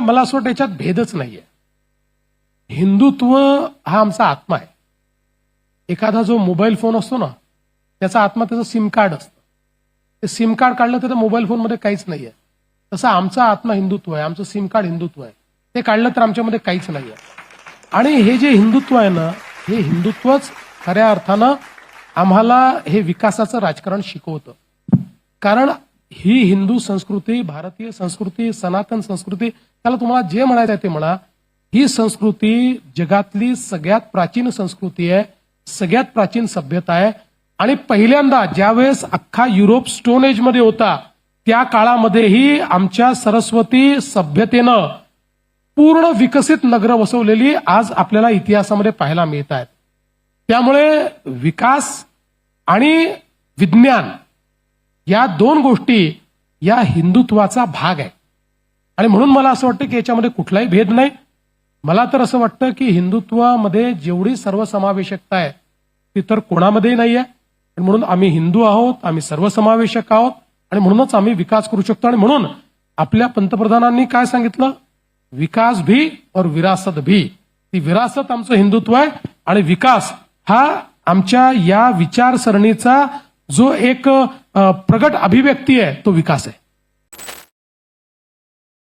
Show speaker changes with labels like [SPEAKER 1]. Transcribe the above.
[SPEAKER 1] मला असं वाटतं याच्यात भेदच नाहीये. हिंदुत्व हा आमचा आत्मा आहे. एखादा जो मोबाईल फोन असतो ना, त्याचा आत्मा त्याचं सिम कार्ड असतं. ते सिम कार्ड काढलं तर मोबाईल फोनमध्ये काहीच नाहीये. तसं आमचा आत्मा हिंदुत्व आहे, आमचं सिम कार्ड हिंदुत्व आहे. ते काढलं तर आमच्यामध्ये काहीच नाहीये. आणि हे जे हिंदुत्व आहे ना, हे हिंदुत्वच खऱ्या अर्थानं आम्हाला हे विकासाचं राजकारण शिकवतं. कारण ही हिंदू संस्कृती, भारतीय संस्कृती, सनातन संस्कृती, त्याला तुम्हाला जे म्हणायचं आहे ते म्हणा, ही संस्कृती जगातली सगळ्यात प्राचीन संस्कृती आहे, सगळ्यात प्राचीन सभ्यता आहे. आणि पहिल्यांदा ज्यावेळेस अख्खा युरोप स्टोन एजमध्ये होता, त्या काळामध्येही आमच्या सरस्वती सभ्यतेनं पूर्ण विकसित नगरं वसवलेली आज आपल्याला इतिहासामध्ये पाहायला मिळत आहेत. त्यामुळे विकास आणि विज्ञान या दोन गोष्टी या हिंदुत्वाचा भाग आहे. आणि म्हणून मला असं वाटतं की याच्यामध्ये कुठलाही भेद नाही. मला तर असं वाटतं की हिंदुत्वामध्ये जेवढी सर्वसमावेशकता आहे ती तर कोणामध्येही नाही आहे. म्हणून आम्ही हिंदू आहोत, आम्ही सर्वसमावेशक आहोत आणि म्हणूनच आम्ही विकास करू शकतो. आणि म्हणून आपल्या पंतप्रधानांनी काय सांगितलं, विकास भी और विरासत भी. ती विरासत आमचं हिंदुत्व आहे आणि विकास हा आमच्या या विचारसरणीचा जो एक प्रगट अभिव्यक्ती आहे तो विकास आहे.